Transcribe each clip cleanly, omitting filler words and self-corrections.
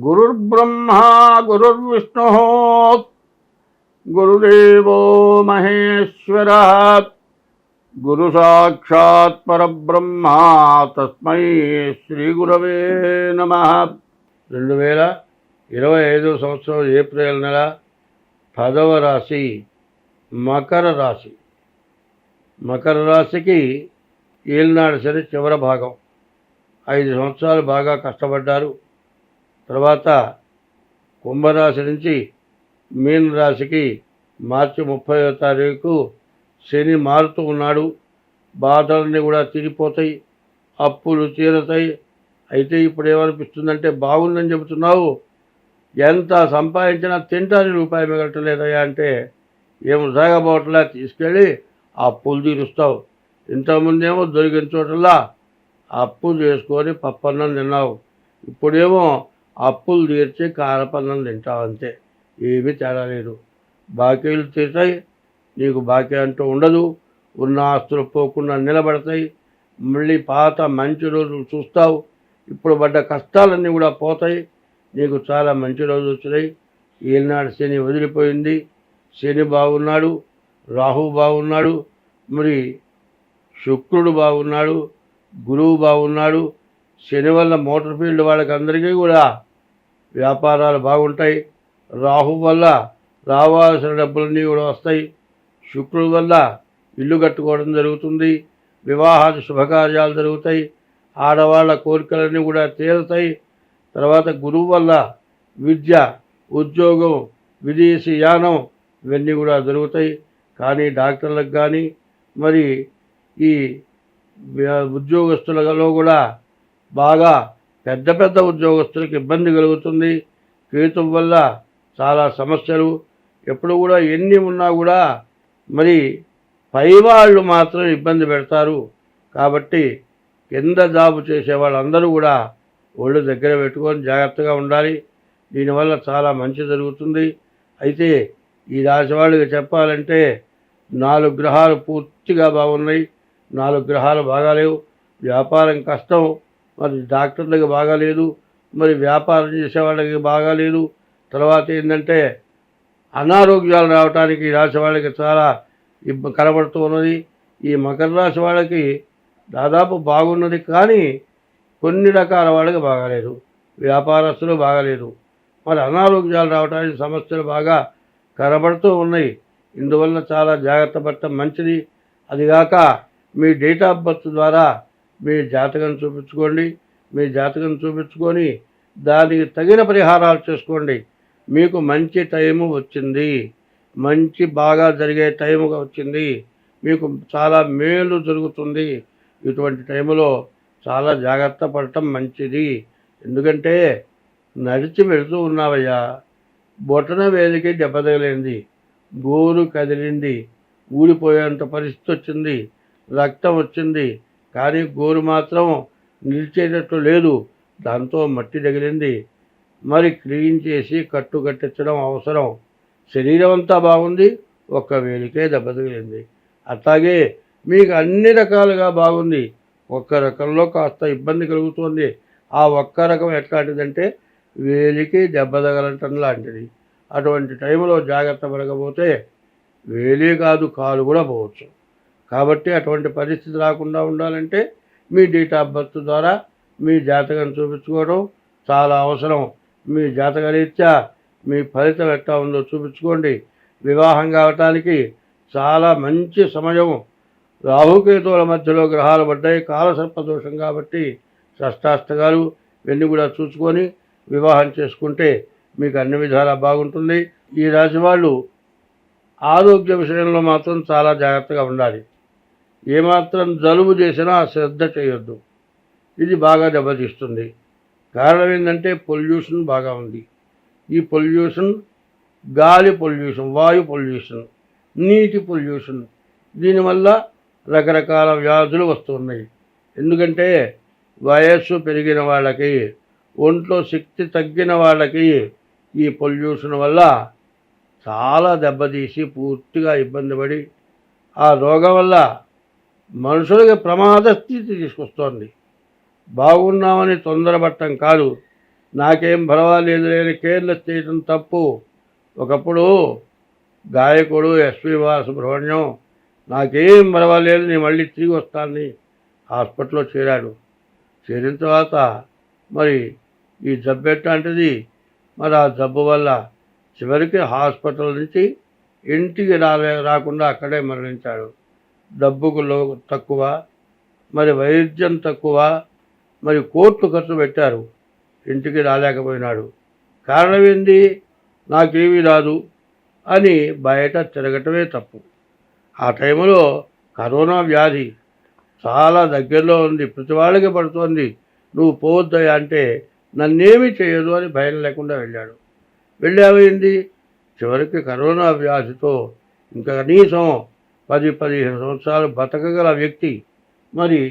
గురుర్బ్రహ్మా గురుర్విష్ణుః గురుదేవో మహేశ్వరః గురు సాక్షాత్ పరబ్రహ్మ తస్మై శ్రీ గురవే నమః. 2025 సంవత్సరం ఏప్రిల్ నెల 10వ రాశి మకర రాశి. మకర రాశికి ఏలినాడు శని చివరి భాగం. 5 సంవత్సరాలు బాగా కష్టపడ్డారు. తర్వాత కుంభరాశి నుంచి మీన రాశికి మార్చి 30వ తారీఖు శని మారుతూ ఉన్నాడు. బాధలన్నీ కూడా తీరిపోతాయి, అప్పులు తీరతాయి. అయితే ఇప్పుడు ఏమనిపిస్తుందంటే, బాగుందని చెబుతున్నావు, ఎంత సంపాదించినా తింటానికి రూపాయి మిగలటం లేదయ్యా అంటే, ఏం సాగబోట్లా తీసుకెళ్ళి అప్పులు తీరుస్తావు. ఇంతకుముందేమో దొరికిన చోటల్లా అప్పు చేసుకొని పప్పన్నం తిన్నావు, ఇప్పుడేమో అప్పులు తీర్చి కారపన్నం తింటావు. అంతే, ఏమీ తేడా లేదు. బాకీలు తీరుతాయి, నీకు బాకీ అంటూ ఉండదు. ఉన్న ఆస్తులు పోకుండా నిలబడతాయి. మళ్ళీ పాత మంచి రోజులు చూస్తావు. ఇప్పుడు పడ్డ కష్టాలన్నీ కూడా పోతాయి. నీకు చాలా మంచి రోజులు వచ్చినాయి. ఏలినాడు శని వదిలిపోయింది. శని బాగున్నాడు, రాహు బాగున్నాడు, మరి శుక్రుడు బాగున్నాడు, గురువు బాగున్నాడు. శని వల్ల మోటార్ ఫీల్డ్ వాళ్ళకి అందరికీ కూడా వ్యాపారాలు బాగుంటాయి. రాహు వల్ల రావాల్సిన డబ్బులన్నీ కూడా వస్తాయి. శుక్రుడు వల్ల ఇల్లు కట్టుకోవడం జరుగుతుంది, వివాహాది శుభకార్యాలు జరుగుతాయి, ఆడవాళ్ళ కోరికలన్నీ కూడా తీరుతాయి. తర్వాత గురువు వల్ల విద్య, ఉద్యోగం, విదేశీ యానం ఇవన్నీ కూడా జరుగుతాయి. కానీ డాక్టర్లకు కానీ మరి ఈ ఉద్యోగస్తులలో కూడా బాగా పెద్ద పెద్ద ఉద్యోగస్తులకు ఇబ్బంది కలుగుతుంది. కేతు వల్ల చాలా సమస్యలు. ఎప్పుడు కూడా ఎన్ని ఉన్నా కూడా మరి పైవాళ్ళు మాత్రం ఇబ్బంది పెడతారు. కాబట్టి కింద జాబు చేసే వాళ్ళందరూ కూడా ఒళ్ళు దగ్గర పెట్టుకొని జాగ్రత్తగా ఉండాలి. దీనివల్ల చాలా మంచి జరుగుతుంది. అయితే ఈ రాశి వాళ్ళకి చెప్పాలంటే 4 గ్రహాలు పూర్తిగా బాగున్నాయి, 4 గ్రహాలు బాగాలేవు. వ్యాపారం కష్టం, మరి డాక్టర్లకి బాగాలేదు, మరి వ్యాపారం చేసే వాళ్ళకి బాగాలేదు. తర్వాత ఏంటంటే అనారోగ్యాలు రావడానికి ఈ రాశి వాళ్ళకి చాలా కనబడుతూ ఉన్నది. ఈ మకర రాశి వాళ్ళకి దాదాపు బాగున్నది, కానీ కొన్ని రకాల వాళ్ళకి బాగాలేదు. వ్యాపారస్తులు బాగాలేదు, మరి అనారోగ్యాలు రావడానికి సమస్యలు బాగా కనబడుతూ ఉన్నాయి. ఇందువల్ల చాలా జాగ్రత్త పడటం మంచిది. అదిగాక మీ డేట్ ఆఫ్ బర్త్ ద్వారా మీ జాతకం చూపించుకోండి. మీ జాతకం చూపించుకొని దానికి తగిన పరిహారాలు చేసుకోండి. మీకు మంచి టైము వచ్చింది, మంచి బాగా జరిగే టైముగా వచ్చింది, మీకు చాలా మేలు జరుగుతుంది. ఇటువంటి టైములో చాలా జాగ్రత్త పడటం మంచిది. ఎందుకంటే నడిచి వెళుతూ ఉన్నావయ్యా, బొటన వేలికి దెబ్బ తగిలింది, గోరు కదిలింది, ఊడిపోయేంత పరిస్థితి వచ్చింది, రక్తం వచ్చింది, కానీ గోరు మాత్రం నిలిచేటట్లు లేదు. దాంతో మట్టి తగిలింది. మరి క్లీన్ చేసి కట్టు కట్టించడం అవసరం. శరీరం అంతా బాగుంది, ఒక్క వేలికే దెబ్బ తగిలింది. అట్లాగే మీకు అన్ని రకాలుగా బాగుంది, ఒక్క రకంలో కాస్త ఇబ్బంది కలుగుతుంది. ఆ ఒక్క రకం ఎట్లాంటిదంటే వేలికి దెబ్బ తగలటం లాంటిది. అటువంటి టైంలో జాగ్రత్త పడకపోతే వేలే కాదు, కాలు కూడా పోవచ్చు. కాబట్టి అటువంటి పరిస్థితి రాకుండా ఉండాలంటే మీ డేట్ ఆఫ్ బర్త్ ద్వారా మీ జాతకం చూపించుకోవడం చాలా అవసరం. మీ జాతక రీత్యా మీ ఫలితం ఎట్లా ఉందో చూపించుకోండి. వివాహం కావటానికి చాలా మంచి సమయం. రాహుకేతువుల మధ్యలో గ్రహాలు పడ్డాయి, కాలసర్పదోషం కాబట్టి షష్టాష్టకాలు ఇవన్నీ కూడా చూసుకొని వివాహం చేసుకుంటే మీకు అన్ని విధాలా బాగుంటుంది. ఈ రాశి వాళ్ళు ఆరోగ్య విషయంలో మాత్రం చాలా జాగ్రత్తగా ఉండాలి. ఏమాత్రం జలుబు చేసినా శ్రద్ధ చేయొద్దు, ఇది బాగా దెబ్బతీస్తుంది. కారణం ఏంటంటే పొల్యూషన్ బాగా ఉంది. ఈ పొల్యూషన్, గాలి పొల్యూషన్, వాయు పొల్యూషన్, నీటి పొల్యూషన్, దీనివల్ల రకరకాల వ్యాధులు వస్తున్నాయి. ఎందుకంటే వయస్సు పెరిగిన వాళ్ళకి, ఒంట్లో శక్తి తగ్గిన వాళ్ళకి ఈ పొల్యూషన్ వల్ల చాలా దెబ్బతీసి పూర్తిగా ఇబ్బంది పడి ఆ రోగం వల్ల మనుషులకి ప్రమాద స్థితి తీసుకొస్తోంది. బాగున్నామని తొందరపడటం కాదు, నాకేం పర్వాలేదు లేని కేర్లెస్ చేయడం తప్పు. ఒకప్పుడు గాయకుడు ఎస్వి బాలసుబ్రహ్మణ్యం నాకేం పర్వాలేదు నేను మళ్ళీ తిరిగి వస్తానని హాస్పిటల్లో చేరాడు. చేరిన తర్వాత మరి ఈ జబ్బు ఎట్లాంటిది, మరి ఆ జబ్బు వల్ల చివరికి హాస్పిటల్ నుంచి ఇంటికి రాకుండా అక్కడే మరణించాడు. డబ్బుకు తక్కువ, మరి వైద్యం తక్కువ, మరి కోట్లు ఖర్చు పెట్టారు, ఇంటికి రాలేకపోయినాడు. కారణం ఏంది? నాకేమీ రాదు అని బయట తిరగటమే తప్పు. ఆ టైంలో కరోనా వ్యాధి చాలా దగ్గరలో ఉంది, ప్రతి వాళ్ళకి పడుతోంది, నువ్వు పోవద్దయ్యా అంటే నన్నేమీ చేయదు అని భయం లేకుండా వెళ్ళాడు. వెళ్ళామైంది, చివరికి కరోనా వ్యాధితో ఇంకా కనీసం 10-15 సంవత్సరాలు బతకగల వ్యక్తి, మరి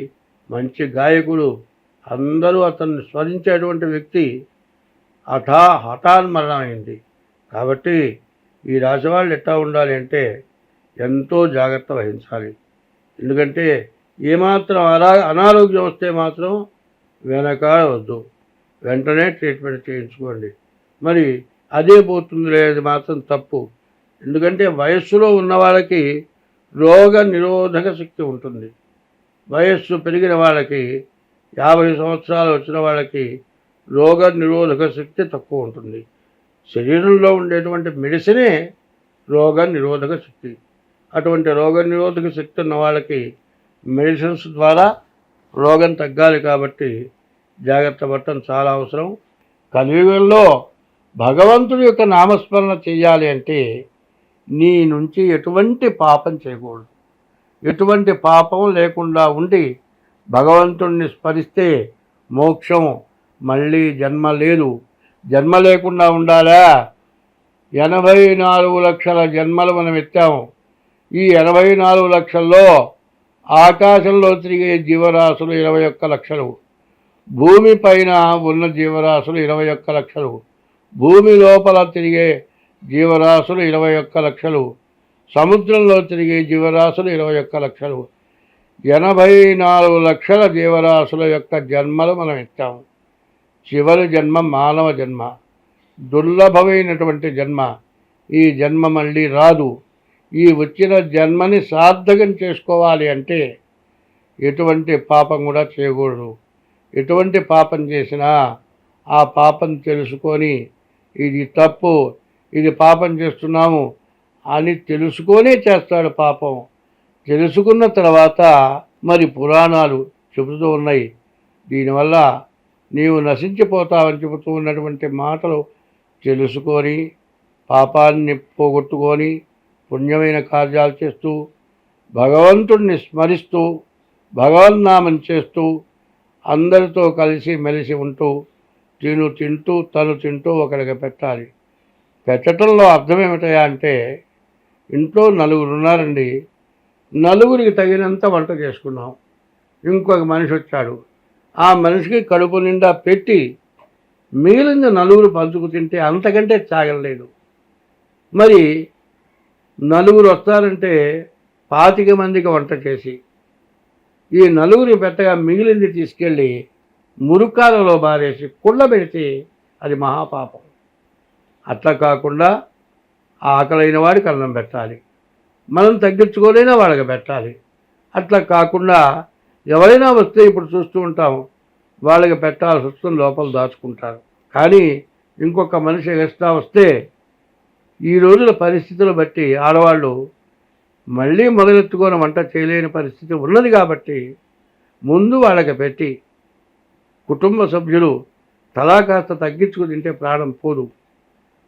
మంచి గాయకుడు, అందరూ అతన్ని స్మరించేటువంటి వ్యక్తి హఠాన్మరణమైంది. కాబట్టి ఈ రాశి వాళ్ళు ఎట్లా ఉండాలి అంటే ఎంతో జాగ్రత్త వహించాలి. ఎందుకంటే ఏమాత్రం అనారోగ్యం వస్తే మాత్రం వెనకాడవద్దు, వెంటనే ట్రీట్మెంట్ చేయించుకోండి. మరి అదే పోతుంది లేదు మాత్రం తప్పు. ఎందుకంటే వయస్సులో ఉన్న వాళ్ళకి రోగ నిరోధక శక్తి ఉంటుంది. వయస్సు పెరిగిన వాళ్ళకి 50 సంవత్సరాలు వచ్చిన వాళ్ళకి రోగ నిరోధక శక్తి తక్కువ ఉంటుంది. శరీరంలో ఉండేటువంటి మెడిసినే రోగ నిరోధక శక్తి. అటువంటి రోగ నిరోధక శక్తి ఉన్న వాళ్ళకి మెడిసిన్స్ ద్వారా రోగం తగ్గాలి. కాబట్టి జాగ్రత్త పడటం చాలా అవసరం. కలియుగంలో భగవంతుడి యొక్క నామస్మరణ చేయాలి అంటే నీ నుంచి ఎటువంటి పాపం చేయకూడదు. ఎటువంటి పాపం లేకుండా ఉండి భగవంతుడిని స్మరిస్తే మోక్షం, మళ్ళీ జన్మ లేదు. జన్మ లేకుండా ఉండాలా? 84 లక్షల జన్మలు మనం ఎత్తాము. ఈ 84 లక్షల్లో ఆకాశంలో తిరిగే జీవరాశులు 21 లక్షలు, భూమి పైన ఉన్న జీవరాశులు 21 లక్షలు, భూమి లోపల తిరిగే జీవరాశులు 21 లక్షలు, సముద్రంలో తిరిగే జీవరాశులు 21 లక్షలు, 84 లక్షల జీవరాశుల యొక్క జన్మలు మనం ఎత్తాము. చివరి జన్మ మానవ జన్మ, దుర్లభమైనటువంటి జన్మ. ఈ జన్మ మళ్ళీ రాదు. ఈ వచ్చిన జన్మని సార్థకం చేసుకోవాలి అంటే ఎటువంటి పాపం కూడా చేయకూడదు. ఎటువంటి పాపం చేసినా ఆ పాపం తెలుసుకొని ఇది తప్పు, ఇది పాపం చేస్తున్నాము అని తెలుసుకొనే చేస్తాడు పాపం. తెలుసుకున్న తర్వాత మరి పురాణాలు చెబుతూ ఉన్నాయి, దీనివల్ల నీవు నశించిపోతావని చెబుతూ ఉన్నటువంటి మాటలు తెలుసుకొని పాపాన్ని పోగొట్టుకొని పుణ్యమైన కార్యాలు చేస్తూ భగవంతుడిని స్మరిస్తూ భగవన్నామం చేస్తూ అందరితో కలిసి మెలిసి ఉంటూ తింటూ తను తింటూ ఒకరికి పెట్టాలి. పెట్టడంలో అర్థం ఏమిటయా అంటే ఇంట్లో 4 ఉన్నారండి, 4కి తగినంత వంట చేసుకున్నాం. ఇంకొక మనిషి వచ్చాడు, ఆ మనిషికి కడుపు నిండా పెట్టి మిగిలిన 4 పంచుకు తింటే అంతకంటే త్యాగలేదు. మరి 4 వస్తారంటే 25 మందికి వంట చేసి ఈ 4 పెట్టగా మిగిలింది తీసుకెళ్ళి మురుకాలలో బారేసి కుళ్ళ పెడితే అది మహాపాపం. అట్లా కాకుండా ఆకలైన వాడికి అన్నం పెట్టాలి, మనం తగ్గించుకోలేనా వాళ్ళకి పెట్టాలి. అట్లా కాకుండా ఎవరైనా వస్తే ఇప్పుడు చూస్తూ ఉంటాం, వాళ్ళకి పెట్టాల్సి వస్తుంది, లోపల దాచుకుంటారు. కానీ ఇంకొక మనిషి ఎక్స్ట్రా వస్తే ఈ రోజుల పరిస్థితులు బట్టి ఆడవాళ్ళు మళ్ళీ మొదలెత్తుకొని వంట చేయలేని పరిస్థితి ఉన్నది. కాబట్టి ముందు వాళ్ళకి పెట్టి కుటుంబ సభ్యులు తలా కాస్త తగ్గించుకు తింటే ప్రాణం పోదు.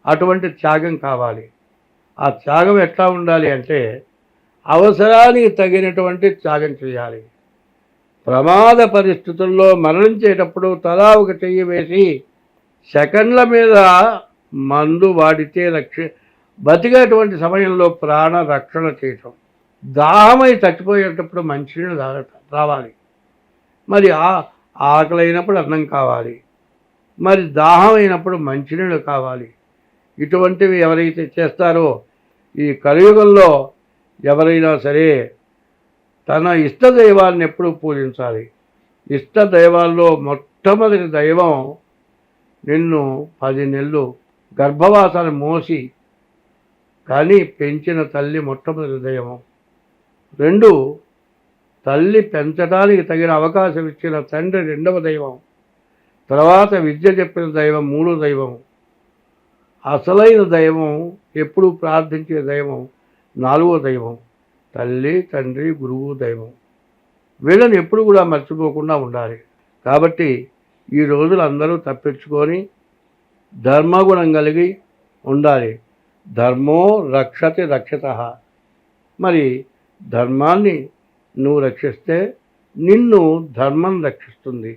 అటువంటి త్యాగం కావాలి. ఆ త్యాగం ఎట్లా ఉండాలి అంటే అవసరానికి తగినటువంటి త్యాగం చేయాలి. ప్రమాద పరిస్థితుల్లో మరణించేటప్పుడు తలా ఒక చెయ్యి వేసి సెకండ్ల మీద మందు వాడితే బతికేటువంటి సమయంలో ప్రాణ రక్షణ చేయటం. దాహమై చచ్చిపోయేటప్పుడు మంచినీళ్ళు రావాలి. మరి ఆకలైనప్పుడు అన్నం కావాలి, మరి దాహం అయినప్పుడు మంచినీళ్ళు కావాలి. ఇటువంటివి ఎవరైతే చేస్తారో ఈ కలియుగంలో ఎవరైనా సరే తన ఇష్టదైవాన్ని ఎప్పుడూ పూజించాలి. ఇష్టదైవాల్లో మొట్టమొదటి దైవం నిన్ను 10 నెలలు గర్భవాసాన్ని మోసి కానీ పెంచిన తల్లి మొట్టమొదటి దైవం. 2 తల్లి పెంచడానికి తగిన అవకాశం ఇచ్చిన తండ్రి రెండవ దైవం. తర్వాత విద్య చెప్పిన దైవం 3వ దైవం. అసలైన దైవం ఎప్పుడు ప్రార్థించే దైవం 4వ దైవం. తల్లి, తండ్రి, గురువు, దైవం. వీళ్ళని ఎప్పుడు కూడా మర్చిపోకుండా ఉండాలి. కాబట్టి ఈ రోజులు అందరూ తప్పించుకొని ధర్మగుణం కలిగి ఉండాలి. ధర్మో రక్షతి రక్షితః. మరి ధర్మాన్ని నువ్వు రక్షిస్తే నిన్ను ధర్మం రక్షిస్తుంది.